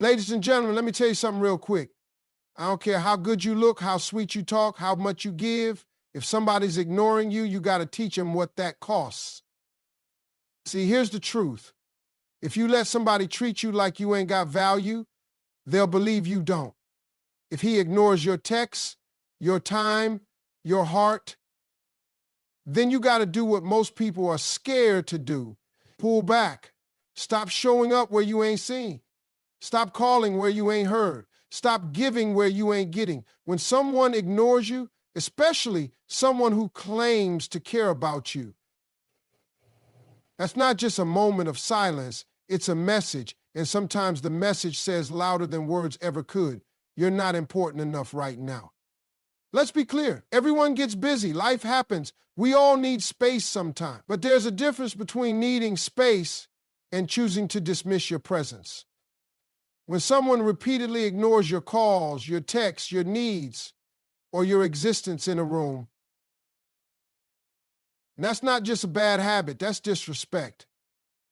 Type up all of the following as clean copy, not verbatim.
Ladies and gentlemen, let me tell you something real quick. I don't care how good you look, how sweet you talk, how much you give. If somebody's ignoring you, you got to teach them what that costs. See, here's the truth. If you let somebody treat you like you ain't got value, they'll believe you don't. If he ignores your texts, your time, your heart, then you got to do what most people are scared to do. Pull back. Stop showing up where you ain't seen. Stop calling where you ain't heard. Stop giving where you ain't getting. When someone ignores you, especially someone who claims to care about you, that's not just a moment of silence, it's a message. And sometimes the message says louder than words ever could. You're not important enough right now. Let's be clear. Everyone gets busy. Life happens. We all need space sometime. But there's a difference between needing space and choosing to dismiss your presence. When someone repeatedly ignores your calls, your texts, your needs, or your existence in a room, and that's not just a bad habit, that's disrespect.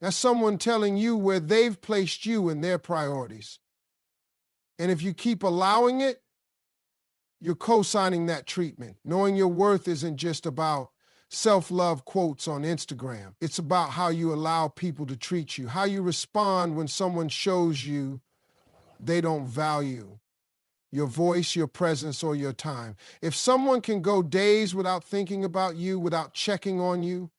That's someone telling you where they've placed you in their priorities. And if you keep allowing it, you're co-signing that treatment. Knowing your worth isn't just about self-love quotes on Instagram. It's about how you allow people to treat you, how you respond when someone shows you they don't value your voice, your presence, or your time. If someone can go days without thinking about you, without checking on you,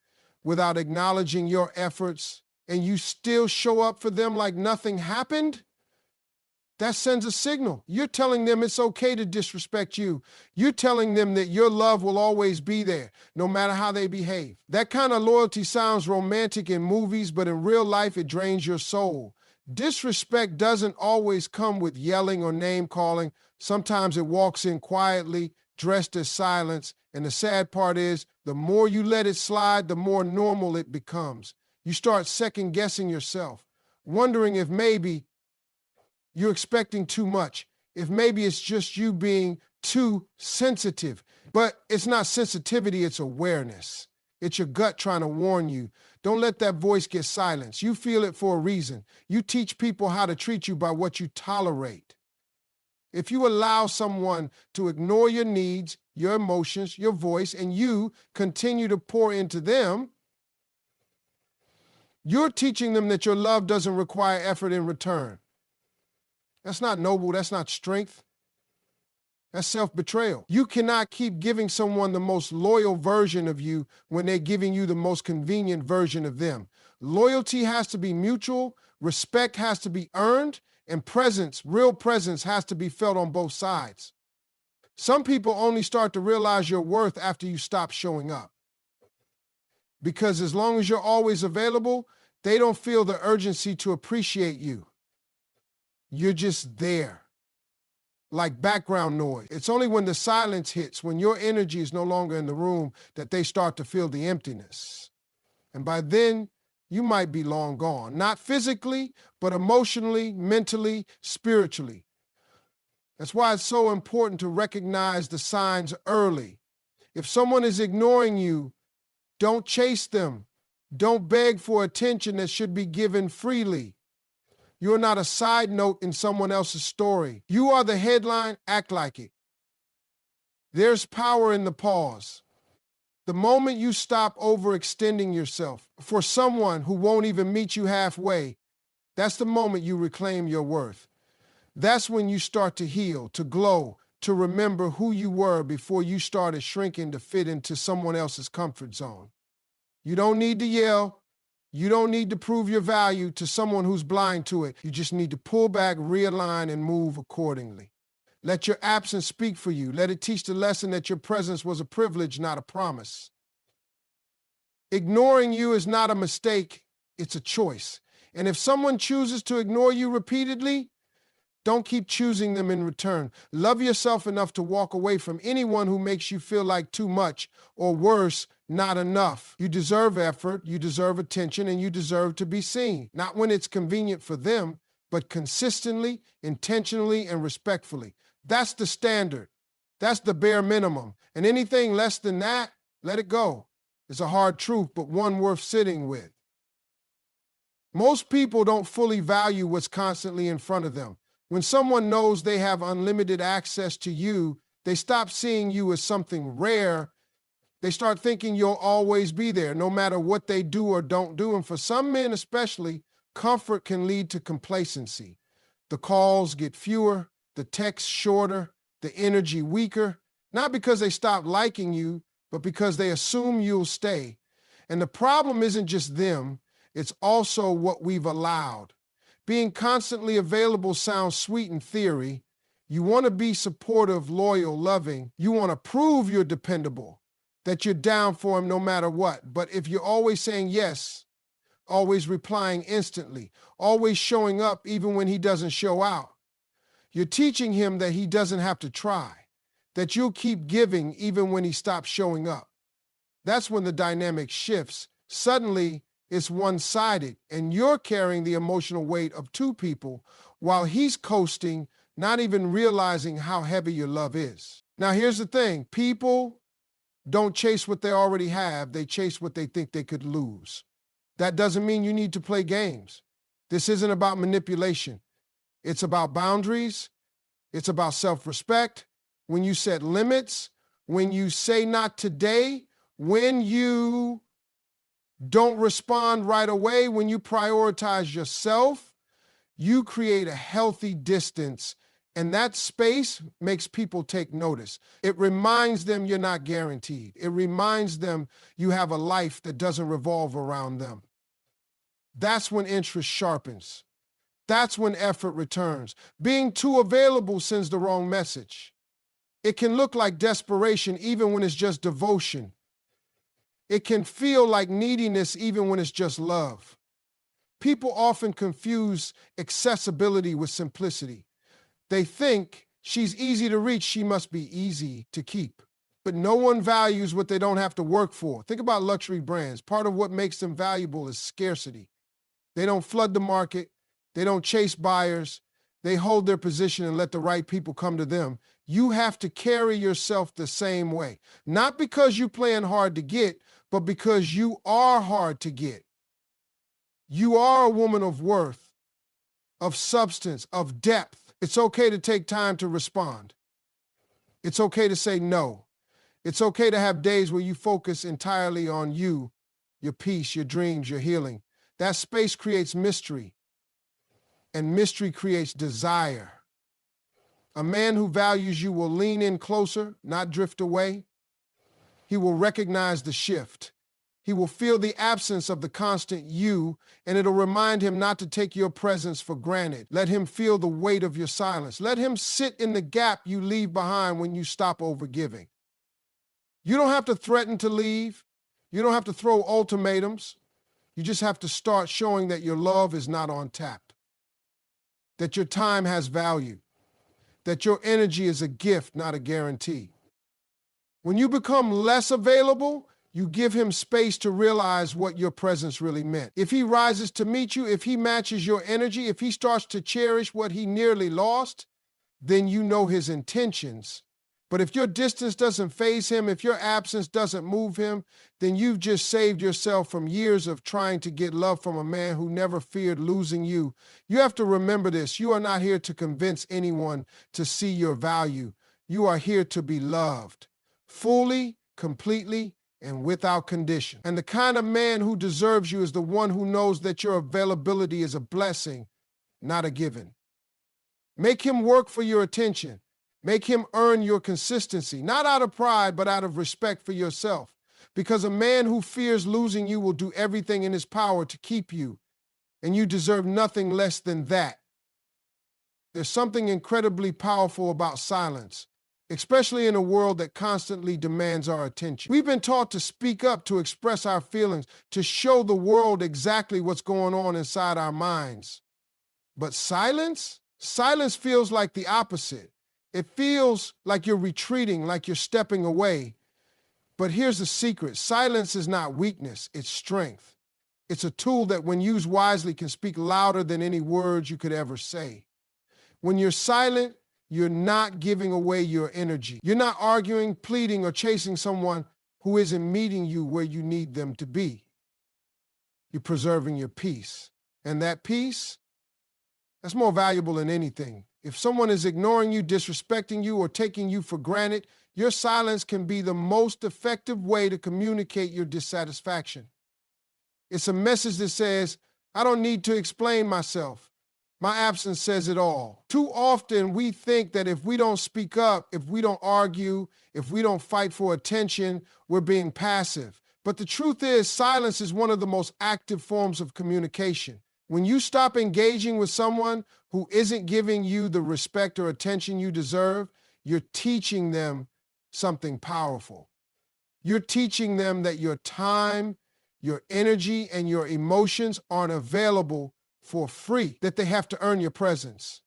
without acknowledging your efforts, and you still show up for them like nothing happened, that sends a signal. You're telling them it's okay to disrespect you. You're telling them that your love will always be there, no matter how they behave. That kind of loyalty sounds romantic in movies, but in real life, it drains your soul. Disrespect doesn't always come with yelling or name calling. Sometimes it walks in quietly, dressed as silence. And the sad part is, the more you let it slide, the more normal it becomes. You start second guessing yourself, wondering if maybe you're expecting too much, if maybe it's just you being too sensitive. But it's not sensitivity, it's awareness. It's your gut trying to warn you. Don't let that voice get silenced. You feel it for a reason. You teach people how to treat you by what you tolerate. If you allow someone to ignore your needs, your emotions, your voice, and you continue to pour into them, you're teaching them that your love doesn't require effort in return. That's not noble. That's not strength. That's self-betrayal. You cannot keep giving someone the most loyal version of you when they're giving you the most convenient version of them. Loyalty has to be mutual, respect has to be earned, and presence, real presence, has to be felt on both sides. Some people only start to realize your worth after you stop showing up. Because as long as you're always available, they don't feel the urgency to appreciate you. You're just there, like background noise. It's only when the silence hits, when your energy is no longer in the room, that they start to feel the emptiness. And by then, you might be long gone. Not physically, but emotionally, mentally, spiritually. That's why it's so important to recognize the signs early. If someone is ignoring you, don't chase them. Don't beg for attention that should be given freely. You're not a side note in someone else's story. You are the headline, act like it. There's power in the pause. The moment you stop overextending yourself for someone who won't even meet you halfway, that's the moment you reclaim your worth. That's when you start to heal, to glow, to remember who you were before you started shrinking to fit into someone else's comfort zone. You don't need to yell. You don't need to prove your value to someone who's blind to it. You just need to pull back, realign, and move accordingly. Let your absence speak for you. Let it teach the lesson that your presence was a privilege, not a promise. Ignoring you is not a mistake, it's a choice. And if someone chooses to ignore you repeatedly, don't keep choosing them in return. Love yourself enough to walk away from anyone who makes you feel like too much, or worse, not enough. You deserve effort, you deserve attention, and you deserve to be seen. Not when it's convenient for them, but consistently, intentionally, and respectfully. That's the standard. That's the bare minimum. And anything less than that, let it go. It's a hard truth, but one worth sitting with. Most people don't fully value what's constantly in front of them. When someone knows they have unlimited access to you, they stop seeing you as something rare. They start thinking you'll always be there, no matter what they do or don't do. And for some men especially, comfort can lead to complacency. The calls get fewer, the texts shorter, the energy weaker, not because they stop liking you, but because they assume you'll stay. And the problem isn't just them, it's also what we've allowed. Being constantly available sounds sweet in theory. You want to be supportive, loyal, loving. You want to prove you're dependable, that you're down for him no matter what. But if you're always saying yes, always replying instantly, always showing up even when he doesn't show out, you're teaching him that he doesn't have to try, that you'll keep giving even when he stops showing up. That's when the dynamic shifts. Suddenly, it's one-sided, and you're carrying the emotional weight of two people while he's coasting, not even realizing how heavy your love is. Now, here's the thing. People don't chase what they already have. They chase what they think they could lose. That doesn't mean you need to play games. This isn't about manipulation. It's about boundaries. It's about self-respect. When you set limits, when you say not today, when you don't respond right away, when you prioritize yourself, you create a healthy distance, and that space makes people take notice. It reminds them you're not guaranteed. It reminds them you have a life that doesn't revolve around them. That's when interest sharpens. That's when effort returns. Being too available sends the wrong message. It can look like desperation even when it's just devotion. It can feel like neediness even when it's just love. People often confuse accessibility with simplicity. They think she's easy to reach, she must be easy to keep. But no one values what they don't have to work for. Think about luxury brands. Part of what makes them valuable is scarcity. They don't flood the market. They don't chase buyers. They hold their position and let the right people come to them. You have to carry yourself the same way. Not because you're playing hard to get, but because you are hard to get. You are a woman of worth, of substance, of depth. It's okay to take time to respond. It's okay to say no. It's okay to have days where you focus entirely on you, your peace, your dreams, your healing. That space creates mystery, and mystery creates desire. A man who values you will lean in closer, not drift away. He will recognize the shift. He will feel the absence of the constant you, and it'll remind him not to take your presence for granted. Let him feel the weight of your silence. Let him sit in the gap you leave behind when you stop overgiving. You don't have to threaten to leave. You don't have to throw ultimatums. You just have to start showing that your love is not on tap, that your time has value, that your energy is a gift, not a guarantee. When you become less available, you give him space to realize what your presence really meant. If he rises to meet you, if he matches your energy, if he starts to cherish what he nearly lost, then you know his intentions. But if your distance doesn't faze him, if your absence doesn't move him, then you've just saved yourself from years of trying to get love from a man who never feared losing you. You have to remember this. You are not here to convince anyone to see your value. You are here to be loved, fully, completely, and without condition. And the kind of man who deserves you is the one who knows that your availability is a blessing, not a given. Make him work for your attention. Make him earn your consistency, not out of pride, but out of respect for yourself. Because a man who fears losing you will do everything in his power to keep you, and you deserve nothing less than that. There's something incredibly powerful about silence, especially in a world that constantly demands our attention. We've been taught to speak up, to express our feelings, to show the world exactly what's going on inside our minds. But silence? Silence feels like the opposite. It feels like you're retreating, like you're stepping away. But here's the secret. Silence is not weakness, it's strength. It's a tool that, when used wisely, can speak louder than any words you could ever say. When you're silent, you're not giving away your energy. You're not arguing, pleading, or chasing someone who isn't meeting you where you need them to be. You're preserving your peace. And that peace, that's more valuable than anything. If someone is ignoring you, disrespecting you, or taking you for granted, your silence can be the most effective way to communicate your dissatisfaction. It's a message that says, I don't need to explain myself. My absence says it all. Too often we think that if we don't speak up, if we don't argue, if we don't fight for attention, we're being passive. But the truth is, silence is one of the most active forms of communication. When you stop engaging with someone who isn't giving you the respect or attention you deserve, you're teaching them something powerful. You're teaching them that your time, your energy, and your emotions aren't available for free, that they have to earn your presence.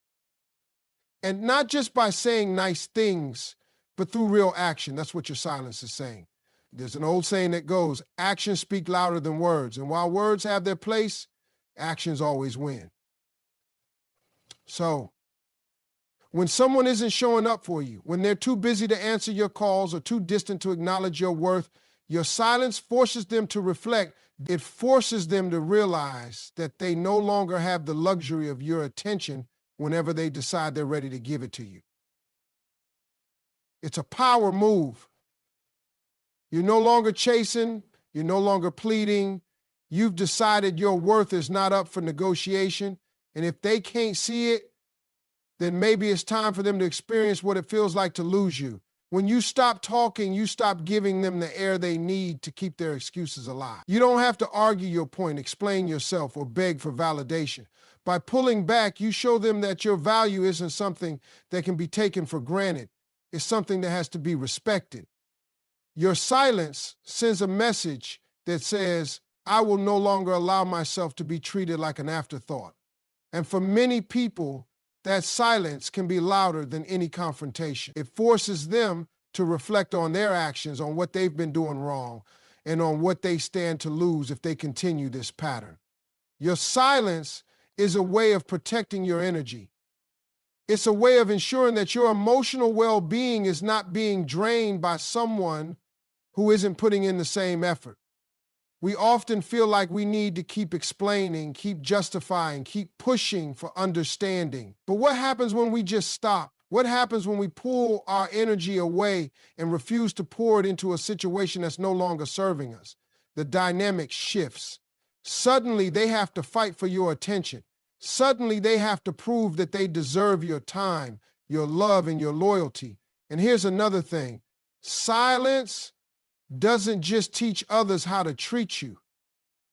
And not just by saying nice things, but through real action. That's what your silence is saying. There's an old saying that goes, actions speak louder than words. And while words have their place, actions always win. So, when someone isn't showing up for you, when they're too busy to answer your calls or too distant to acknowledge your worth, your silence forces them to reflect. It forces them to realize that they no longer have the luxury of your attention whenever they decide they're ready to give it to you. It's a power move. You're no longer chasing, you're no longer pleading. You've decided your worth is not up for negotiation. And if they can't see it, then maybe it's time for them to experience what it feels like to lose you. When you stop talking, you stop giving them the air they need to keep their excuses alive. You don't have to argue your point, explain yourself, or beg for validation. By pulling back, you show them that your value isn't something that can be taken for granted. It's something that has to be respected. Your silence sends a message that says, I will no longer allow myself to be treated like an afterthought. And for many people, that silence can be louder than any confrontation. It forces them to reflect on their actions, on what they've been doing wrong, and on what they stand to lose if they continue this pattern. Your silence is a way of protecting your energy. It's a way of ensuring that your emotional well-being is not being drained by someone who isn't putting in the same effort. We often feel like we need to keep explaining, keep justifying, keep pushing for understanding. But what happens when we just stop? What happens when we pull our energy away and refuse to pour it into a situation that's no longer serving us? The dynamic shifts. Suddenly, they have to fight for your attention. Suddenly, they have to prove that they deserve your time, your love, and your loyalty. And here's another thing. Silence doesn't just teach others how to treat you.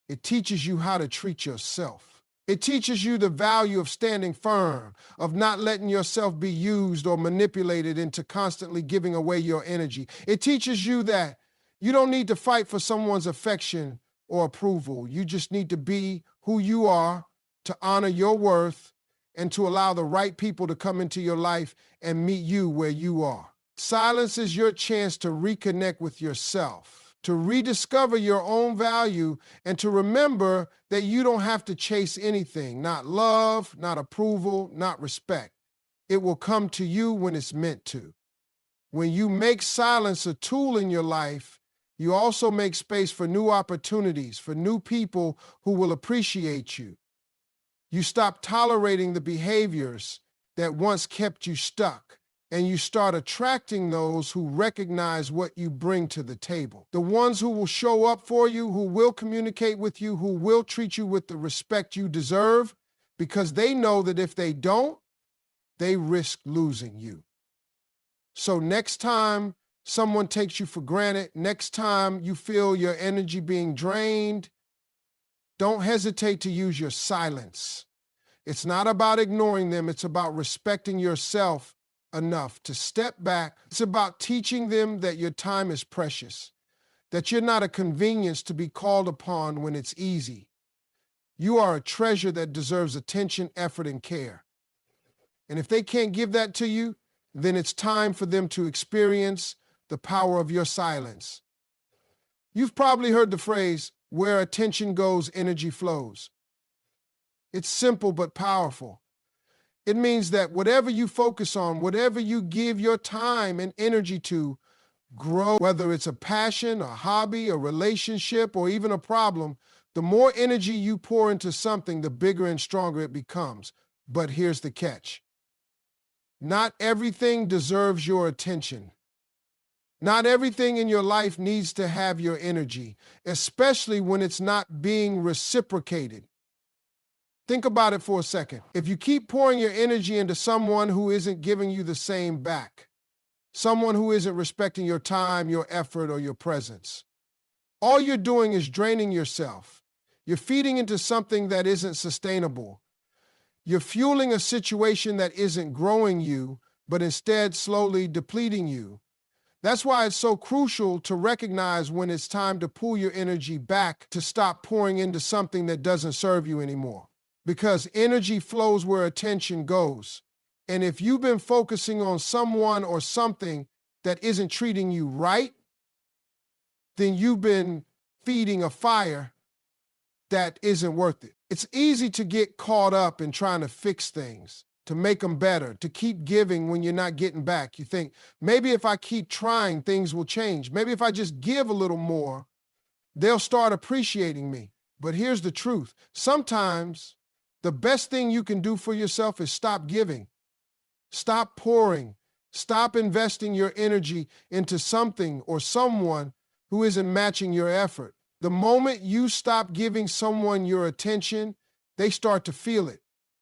It teaches you how to treat yourself. It teaches you the value of standing firm, of not letting yourself be used or manipulated into constantly giving away your energy. It teaches you that you don't need to fight for someone's affection or approval. You just need to be who you are, to honor your worth, and to allow the right people to come into your life and meet you where you are. Silence is your chance to reconnect with yourself, to rediscover your own value, and to remember that you don't have to chase anything, not love, not approval, not respect. It will come to you when it's meant to. When you make silence a tool in your life, you also make space for new opportunities, for new people who will appreciate you. You stop tolerating the behaviors that once kept you stuck, and you start attracting those who recognize what you bring to the table. The ones who will show up for you, who will communicate with you, who will treat you with the respect you deserve, because they know that if they don't, they risk losing you. So next time someone takes you for granted, next time you feel your energy being drained, don't hesitate to use your silence. It's not about ignoring them. It's about respecting yourself enough to step back. It's about teaching them that your time is precious, that you're not a convenience to be called upon when it's easy. You are a treasure that deserves attention, effort, and care. And if they can't give that to you, then it's time for them to experience the power of your silence. You've probably heard the phrase, where attention goes, energy flows. It's simple but powerful. It means that whatever you focus on, whatever you give your time and energy to, grow, whether it's a passion, a hobby, a relationship, or even a problem, The more energy you pour into something, the bigger and stronger it becomes. But here's the catch. Not everything deserves your attention. Not everything in your life needs to have your energy, especially when it's not being reciprocated. Think about it for a second. If you keep pouring your energy into someone who isn't giving you the same back, someone who isn't respecting your time, your effort, or your presence, all you're doing is draining yourself. You're feeding into something that isn't sustainable. You're fueling a situation that isn't growing you, but instead slowly depleting you. That's why it's so crucial to recognize when it's time to pull your energy back, to stop pouring into something that doesn't serve you anymore. Because energy flows where attention goes. And if you've been focusing on someone or something that isn't treating you right, then you've been feeding a fire that isn't worth it. It's easy to get caught up in trying to fix things, to make them better, to keep giving when you're not getting back. You think, maybe if I keep trying, things will change. Maybe if I just give a little more, they'll start appreciating me. But here's the truth. Sometimes the best thing you can do for yourself is stop giving. Stop pouring. Stop investing your energy into something or someone who isn't matching your effort. The moment you stop giving someone your attention, they start to feel it.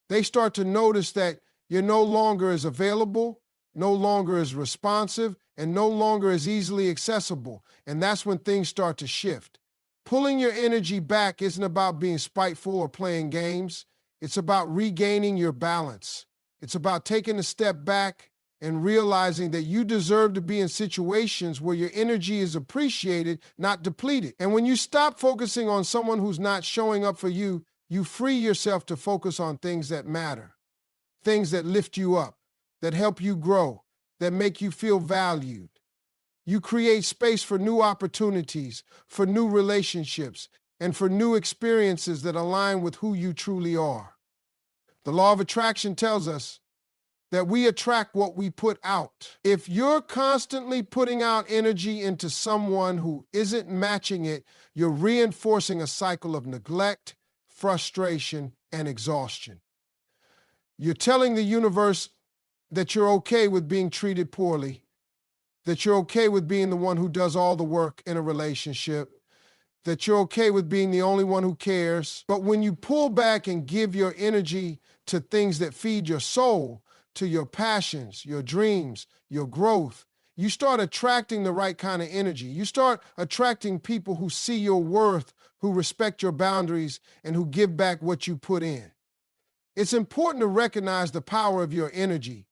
They start to notice that you're no longer as available, no longer as responsive, and no longer as easily accessible. And that's when things start to shift. Pulling your energy back isn't about being spiteful or playing games. It's about regaining your balance. It's about taking a step back and realizing that you deserve to be in situations where your energy is appreciated, not depleted. And when you stop focusing on someone who's not showing up for you, you free yourself to focus on things that matter, things that lift you up, that help you grow, that make you feel valued. You create space for new opportunities, for new relationships, and for new experiences that align with who you truly are. The law of attraction tells us that we attract what we put out. If you're constantly putting out energy into someone who isn't matching it, you're reinforcing a cycle of neglect, frustration, and exhaustion. You're telling the universe that you're okay with being treated poorly, that you're okay with being the one who does all the work in a relationship, that you're okay with being the only one who cares. But when you pull back and give your energy to things that feed your soul, to your passions, your dreams, your growth, you start attracting the right kind of energy. You start attracting people who see your worth, who respect your boundaries, and who give back what you put in. It's important to recognize the power of your energy.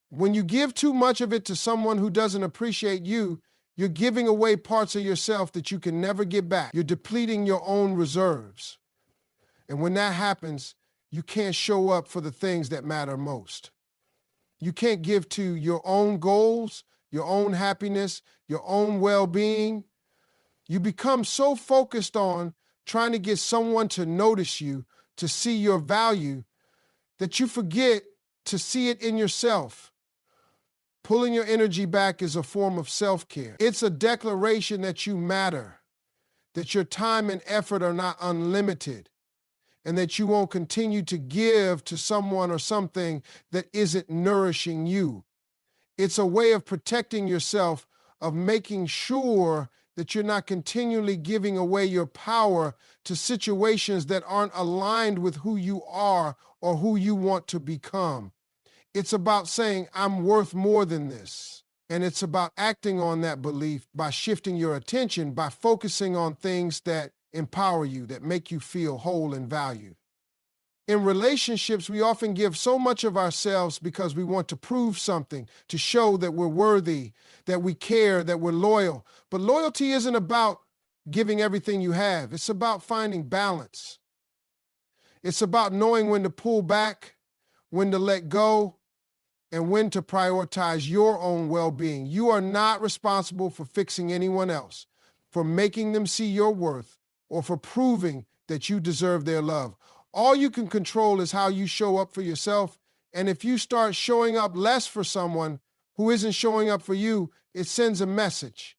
When you give too much of it to someone who doesn't appreciate you, you're giving away parts of yourself that you can never get back. You're depleting your own reserves. And when that happens, you can't show up for the things that matter most. You can't give to your own goals, your own happiness, your own well-being. You become so focused on trying to get someone to notice you, to see your value, that you forget to see it in yourself. Pulling your energy back is a form of self-care. It's a declaration that you matter, that your time and effort are not unlimited, and that you won't continue to give to someone or something that isn't nourishing you. It's a way of protecting yourself, of making sure that you're not continually giving away your power to situations that aren't aligned with who you are or who you want to become. It's about saying, I'm worth more than this. And it's about acting on that belief by shifting your attention, by focusing on things that empower you, that make you feel whole and valued. In relationships, we often give so much of ourselves because we want to prove something, to show that we're worthy, that we care, that we're loyal. But loyalty isn't about giving everything you have. It's about finding balance. It's about knowing when to pull back, when to let go, and when to prioritize your own well-being. You are not responsible for fixing anyone else, for making them see your worth, or for proving that you deserve their love. All you can control is how you show up for yourself, and if you start showing up less for someone who isn't showing up for you, it sends a message.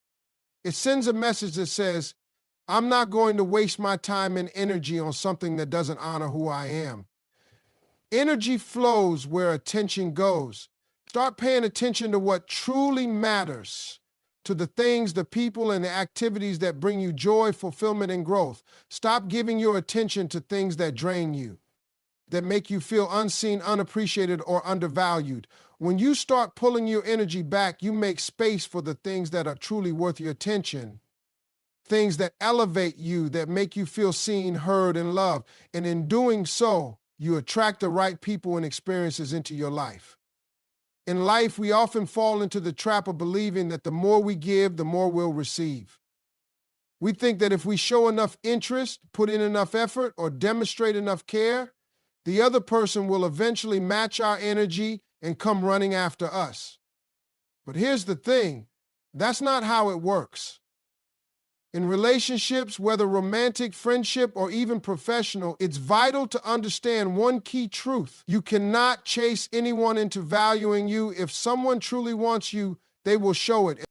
It sends a message that says, I'm not going to waste my time and energy on something that doesn't honor who I am. Energy flows where attention goes. Start paying attention to what truly matters, to the things, the people, and the activities that bring you joy, fulfillment, and growth. Stop giving your attention to things that drain you, that make you feel unseen, unappreciated, or undervalued. When you start pulling your energy back, you make space for the things that are truly worth your attention, things that elevate you, that make you feel seen, heard, and loved. And in doing so, you attract the right people and experiences into your life. In life, we often fall into the trap of believing that the more we give, the more we'll receive. We think that if we show enough interest, put in enough effort, or demonstrate enough care, the other person will eventually match our energy and come running after us. But here's the thing, that's not how it works. In relationships, whether romantic, friendship, or even professional, it's vital to understand one key truth. You cannot chase anyone into valuing you. If someone truly wants you, they will show it.